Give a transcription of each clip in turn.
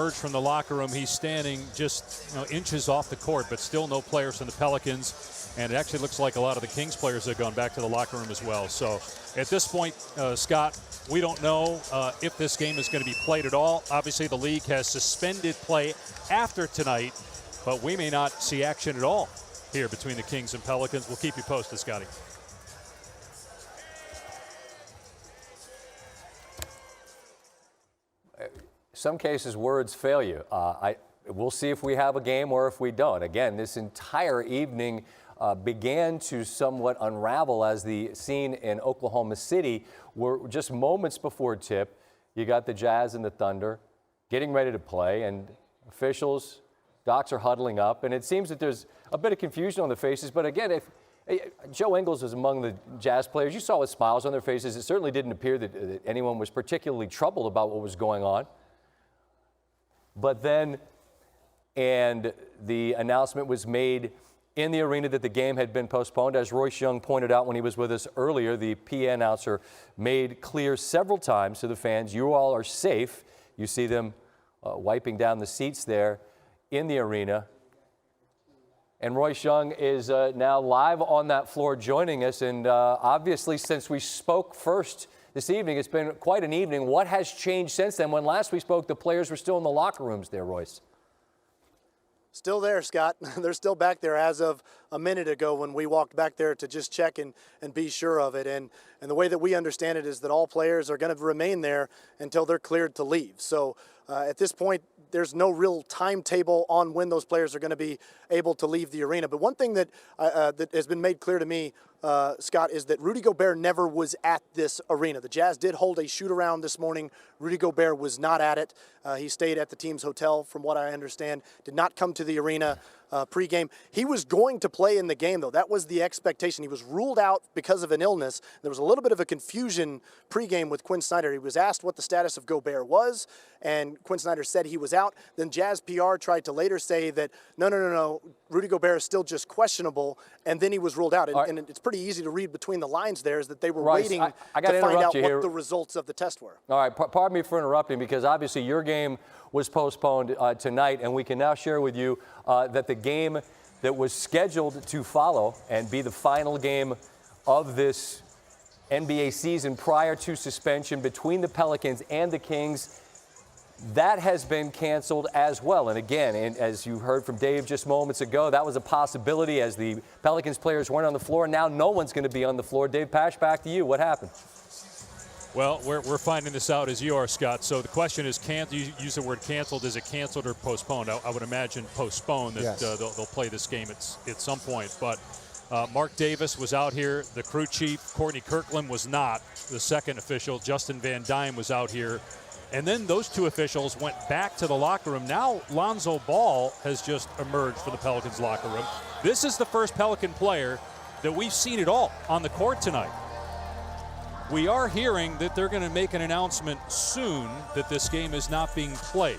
From the locker room, he's standing just inches off the court, but still no players from the Pelicans, and it actually looks like a lot of the Kings players have gone back to the locker room as well. So at this point, Scott, we don't know if this game is going to be played at all. Obviously, the league has suspended play after tonight, but we may not see action at all here between the Kings and Pelicans. We'll keep you posted, Scotty. Some cases, words fail you. We'll see if we have a game or if we don't. Again, this entire evening began to somewhat unravel as the scene in Oklahoma City were just moments before tip. You got the Jazz and the Thunder getting ready to play, and officials, docs are huddling up, and it seems that there's a bit of confusion on the faces. But again, if Joe Ingles was among the Jazz players, you saw with smiles on their faces. It certainly didn't appear that anyone was particularly troubled about what was going on. But then, and the announcement was made in the arena that the game had been postponed. As Royce Young pointed out when he was with us earlier, the PA announcer made clear several times to the fans, you all are safe. You see them wiping down the seats there in the arena. And Royce Young is now live on that floor joining us. And obviously, since we spoke first this evening, it's been quite an evening. What has changed since then? When last we spoke, the players were still in the locker rooms there, Royce. Still there, Scott. They're still back there as of a minute ago when we walked back there to just check and be sure of it. And the way that we understand it is that all players are going to remain there until they're cleared to leave. So at this point, there's no real timetable on when those players are going to be able to leave the arena. But one thing that has been made clear to me, Scott, is that Rudy Gobert never was at this arena. The Jazz did hold a shoot-around this morning. Rudy Gobert was not at it. He stayed at the team's hotel, from what I understand, did not come to the arena pregame. He was going to play in the game, though. That was the expectation. He was ruled out because of an illness. There was a little bit of a confusion pregame with Quinn Snyder. He was asked what the status of Gobert was, and Quinn Snyder said he was out. Then Jazz PR tried to later say that, no, Rudy Gobert is still just questionable, and then he was ruled out. And it's pretty easy to read between the lines there is that they were waiting to find out what the results of the test were. All right, pardon me for interrupting, because obviously your game was postponed tonight, and we can now share with you that the game that was scheduled to follow and be the final game of this NBA season prior to suspension between the Pelicans and the Kings, that has been canceled as well. And again, as you heard from Dave just moments ago, that was a possibility as the Pelicans players weren't on the floor. Now no one's going to be on the floor. Dave Pasch, back to you. What happened? Well, we're finding this out as you are, Scott. So the question is, you use the word canceled. Is it canceled or postponed? I would imagine postponed, that yes. They'll play this game at some point. But Mark Davis was out here. The crew chief, Courtney Kirkland, was not. The second official, Justin Van Dyne, was out here. And then those two officials went back to the locker room. Now Lonzo Ball has just emerged from the Pelicans locker room. This is the first Pelican player that we've seen at all on the court tonight. We are hearing that they're going to make an announcement soon that this game is not being played.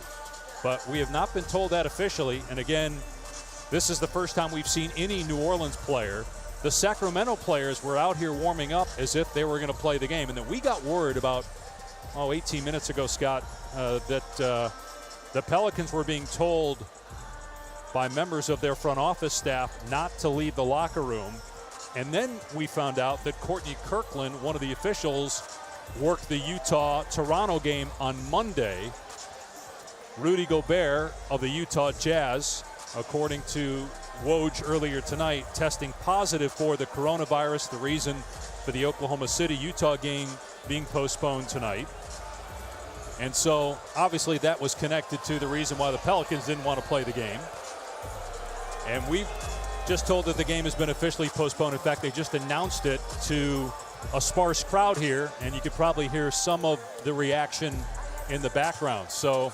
But we have not been told that officially. And again, this is the first time we've seen any New Orleans player. The Sacramento players were out here warming up as if they were going to play the game. And then we got word about 18 minutes ago, Scott, that the Pelicans were being told by members of their front office staff not to leave the locker room. And then we found out that Courtney Kirkland, one of the officials, worked the Utah-Toronto game on Monday. Rudy Gobert of the Utah Jazz, according to Woj earlier tonight, testing positive for the coronavirus, the reason for the Oklahoma City-Utah game being postponed tonight. And so, obviously, that was connected to the reason why the Pelicans didn't want to play the game. And we've just told that the game has been officially postponed. In fact, they just announced it to a sparse crowd here, and you could probably hear some of the reaction in the background. So,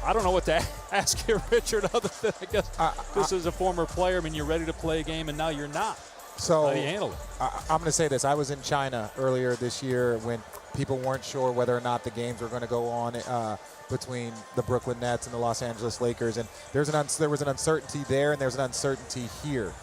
I don't know what to ask here, Richard, other than I guess this is a former player. I mean, you're ready to play a game, and now you're not. So how do you handle it? I'm going to say this. I was in China earlier this year when people weren't sure whether or not the games were going to go on between the Brooklyn Nets and the Los Angeles Lakers. And there was an uncertainty there, and there's an uncertainty here.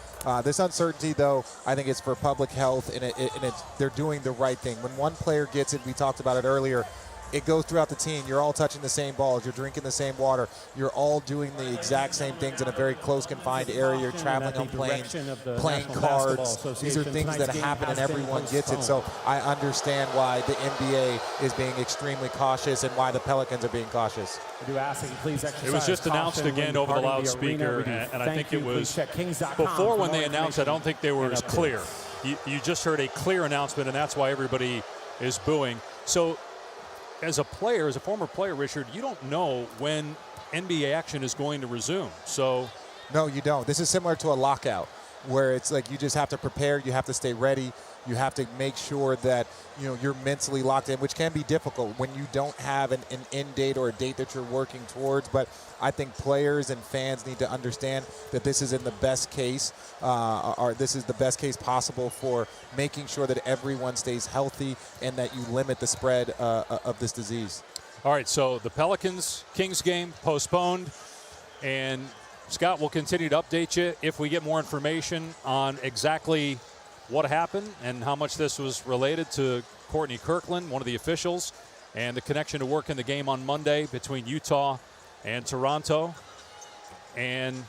This uncertainty, though, I think it's for public health, and they're doing the right thing. When one player gets it, we talked about it earlier, it goes throughout the team. You're all touching the same balls. You're drinking the same water. You're all doing the exact same things in a very close, confined area. You're traveling on planes, playing cards. These are things that happen, and everyone gets it. So I understand why the NBA is being extremely cautious and why the Pelicans are being cautious. It was just announced again over the loudspeaker, and I think it was before when they announced. I don't think they were as clear. You just heard a clear announcement, and that's why everybody is booing. So as a player, as a former player, Richard, you don't know when NBA action is going to resume. So no, you don't. This is similar to a lockout, where it's like you just have to prepare, you have to stay ready, you have to make sure that you're mentally locked in, which can be difficult when you don't have an end date or a date that you're working towards. But I think players and fans need to understand that this is in the best case, or this is the best case possible for making sure that everyone stays healthy and that you limit the spread of this disease. All right, so the Pelicans-Kings game postponed, and Scott will continue to update you if we get more information on exactly what happened and how much this was related to Courtney Kirkland, one of the officials, and the connection to work in the game on Monday between Utah and Toronto, and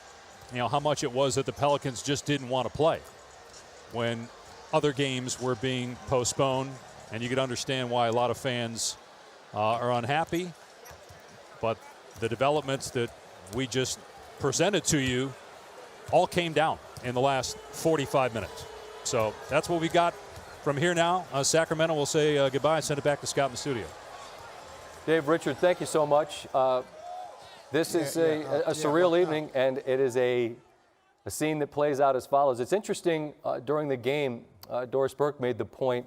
how much it was that the Pelicans just didn't want to play when other games were being postponed. And you could understand why a lot of fans are unhappy, but the developments that we just presented to you all came down in the last 45 minutes. So that's what we got from here now. Sacramento will say goodbye and send it back to Scott in the studio. Dave, Richard, thank you so much. This is a surreal evening, and it is a scene that plays out as follows. It's interesting, during the game, Doris Burke made the point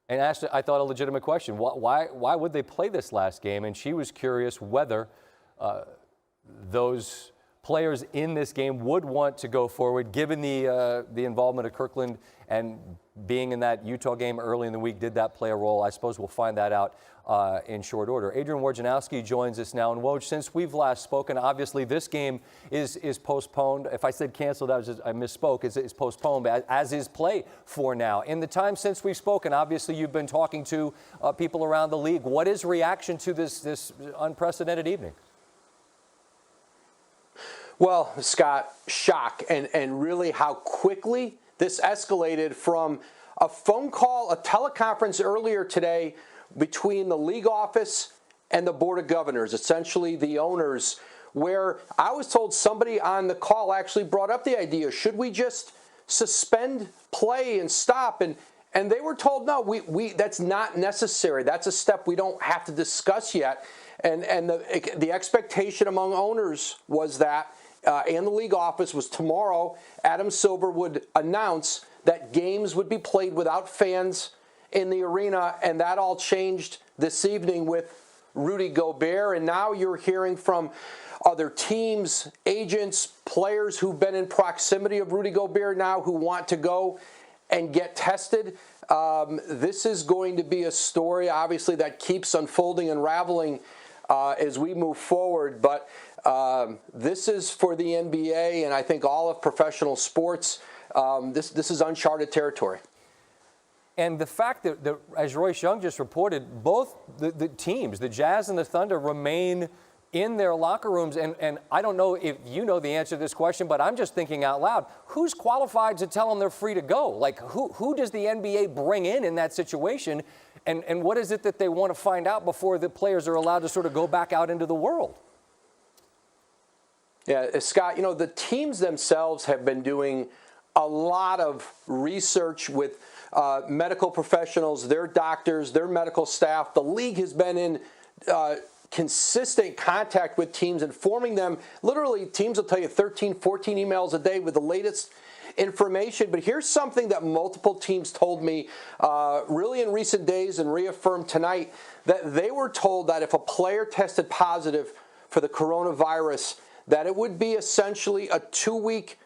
and asked, I thought, a legitimate question. Why would they play this last game? And she was curious whether those players in this game would want to go forward, given the involvement of Kirkland and being in that Utah game early in the week. Did that play a role? I suppose we'll find that out in short order. Adrian Wojnarowski joins us now. And Woj, since we've last spoken, obviously this game is postponed. If I said canceled, I misspoke. It's postponed, as is play for now. In the time since we've spoken, obviously you've been talking to people around the league. What is reaction to this unprecedented evening? Well, Scott, shock, and really how quickly this escalated from a phone call, a teleconference earlier today between the league office and the Board of Governors, essentially the owners, where I was told somebody on the call actually brought up the idea, should we just suspend play and stop? And they were told, no, we that's not necessary. That's a step we don't have to discuss yet. And the expectation among owners was that, and the league office, was tomorrow Adam Silver would announce that games would be played without fans in the arena, and that all changed this evening with Rudy Gobert. And now you're hearing from other teams, agents, players who've been in proximity of Rudy Gobert now who want to go and get tested. This is going to be a story, obviously, that keeps unfolding and unraveling as we move forward. But this is for the NBA, and I think all of professional sports. This is uncharted territory. And the fact that, as Royce Young just reported, both the teams, the Jazz and the Thunder, remain in their locker rooms. And I don't know if you know the answer to this question, but I'm just thinking out loud. Who's qualified to tell them they're free to go? Like, who does the NBA bring in that situation? And what is it that they want to find out before the players are allowed to sort of go back out into the world? Yeah, Scott, the teams themselves have been doing a lot of research with medical professionals, their doctors, their medical staff. The league has been in consistent contact with teams, informing them. Literally, teams will tell you 13, 14 emails a day with the latest information. But here's something that multiple teams told me really in recent days and reaffirmed tonight, that they were told that if a player tested positive for the coronavirus, that it would be essentially a 2-week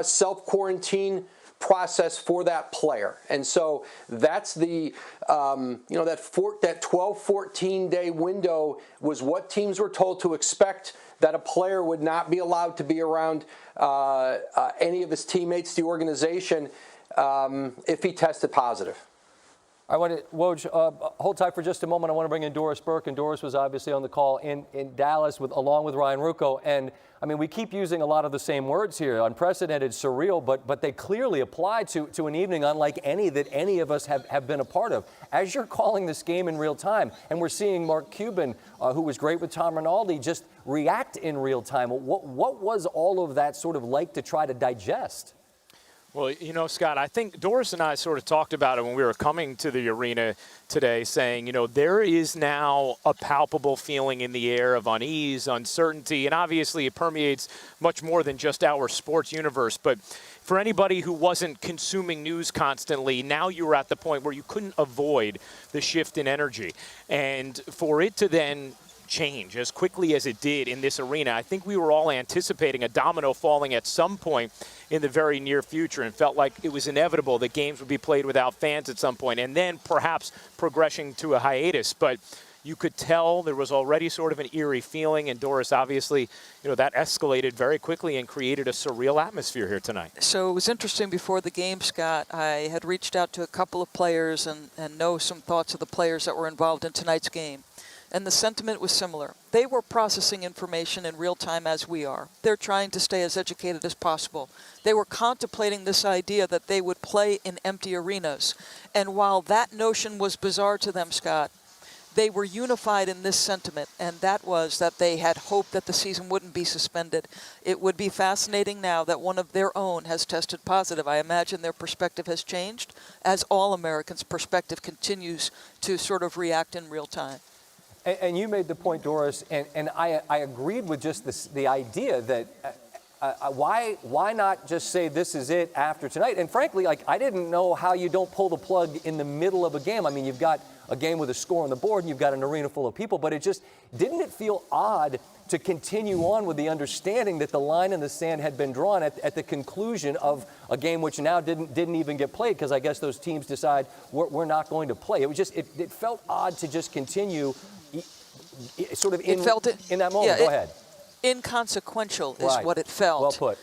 self-quarantine process for that player. And so that's the, that 12, 14-day window was what teams were told to expect, that a player would not be allowed to be around any of his teammates, the organization, if he tested positive. I want to, Woj, hold tight for just a moment. I want to bring in Doris Burke, and Doris was obviously on the call in Dallas along with Ryan Ruocco. And I mean, we keep using a lot of the same words here, unprecedented, surreal, but they clearly apply to an evening unlike any that any of us have been a part of. As you're calling this game in real time, and we're seeing Mark Cuban, who was great with Tom Rinaldi, just react in real time. What was all of that sort of like to try to digest? Well, you know, Scott, I think Doris and I sort of talked about it when we were coming to the arena today, saying, you know, there is now a palpable feeling in the air of unease, uncertainty, and obviously it permeates much more than just our sports universe. But for anybody who wasn't consuming news constantly, now you were at the point where you couldn't avoid the shift in energy. And for it to then change as quickly as it did in this arena, I think we were all anticipating a domino falling at some point in the very near future, and felt like it was inevitable that games would be played without fans at some point, and then perhaps progressing to a hiatus. But you could tell there was already sort of an eerie feeling, and Doris, obviously, you know, that escalated very quickly and created a surreal atmosphere here tonight. So it was interesting before the game, Scott. I had reached out to a couple of players and know some thoughts of the players that were involved in tonight's game. And the sentiment was similar. They were processing information in real time as we are. They're trying to stay as educated as possible. They were contemplating this idea that they would play in empty arenas. And while that notion was bizarre to them, Scott, they were unified in this sentiment, and that was that they had hoped that the season wouldn't be suspended. It would be fascinating now that one of their own has tested positive. I imagine their perspective has changed as all Americans' perspective continues to sort of react in real time. And you made the point, Doris, and I agreed with just the idea that why not just say this is it after tonight? And frankly, like, I didn't know how you don't pull the plug in the middle of a game. I mean, you've got a game with a score on the board and you've got an arena full of people, but didn't it feel odd to continue on with the understanding that the line in the sand had been drawn at the conclusion of a game which now didn't even get played, because I guess those teams decide we're not going to play. It was just, it felt odd to just continue sort of in that moment. Go ahead. Inconsequential is what it felt. Well put.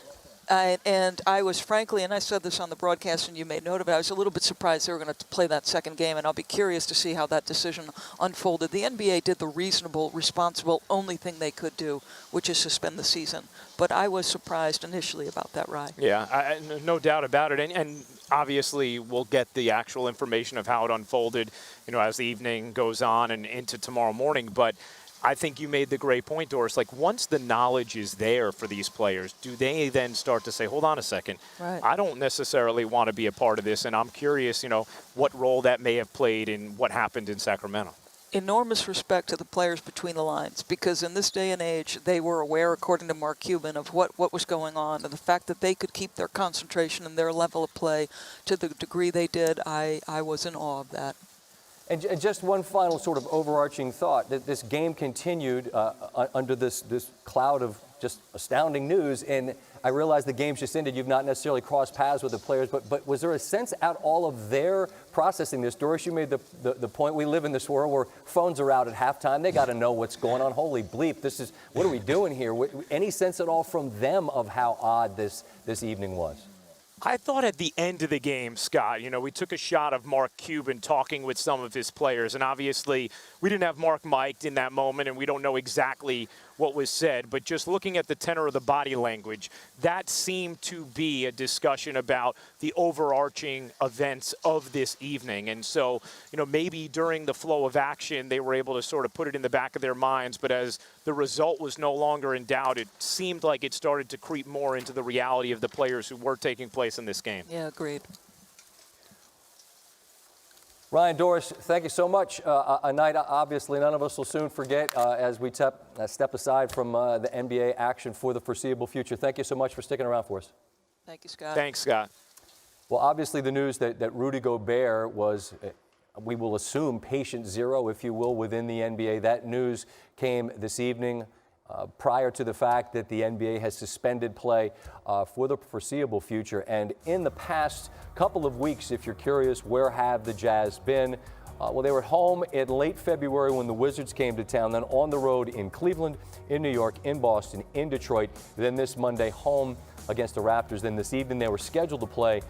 And I was frankly, and I said this on the broadcast and you made note of it, I was a little bit surprised they were going to play that second game, and I'll be curious to see how that decision unfolded. The NBA did the reasonable, responsible, only thing they could do, which is suspend the season. But I was surprised initially about that, Rye. Yeah, no doubt about it. And obviously we'll get the actual information of how it unfolded, you know, as the evening goes on and into tomorrow morning. But I think you made the great point, Doris. Like, once the knowledge is there for these players, do they then start to say, hold on a second, right, I don't necessarily want to be a part of this, and I'm curious, you know, what role that may have played in what happened in Sacramento. Enormous respect to the players between the lines, because in this day and age, they were aware, according to Mark Cuban, of what was going on, and the fact that they could keep their concentration and their level of play to the degree they did, I was in awe of that. And just one final sort of overarching thought, that this game continued under this cloud of just astounding news, and I realize the game's just ended. You've not necessarily crossed paths with the players, but was there a sense at all of their processing this? Doris, you made the point, we live in this world where phones are out at halftime. They got to know what's going on. Holy bleep, what are we doing here? Any sense at all from them of how odd this evening was? I thought at the end of the game, Scott, you know, we took a shot of Mark Cuban talking with some of his players, and obviously we didn't have Mark mic'd in that moment, and we don't know exactly what was said, but just looking at the tenor of the body language, that seemed to be a discussion about the overarching events of this evening. And so, you know, maybe during the flow of action, they were able to sort of put it in the back of their minds, but as the result was no longer in doubt, it seemed like it started to creep more into the reality of the players who were taking place in this game. Yeah, agreed. Ryan, Doris, thank you so much. A night obviously none of us will soon forget as we step aside from the NBA action for the foreseeable future. Thank you so much for sticking around for us. Thank you, Scott. Thanks, Scott. Well, obviously the news that Rudy Gobert was, we will assume, patient zero, if you will, within the NBA. That news came this evening prior to the fact that the NBA has suspended play for the foreseeable future. And in the past couple of weeks, if you're curious, where have the Jazz been? Well, they were home in late February when the Wizards came to town, then on the road in Cleveland, in New York, in Boston, in Detroit, then this Monday home against the Raptors. Then this evening they were scheduled to play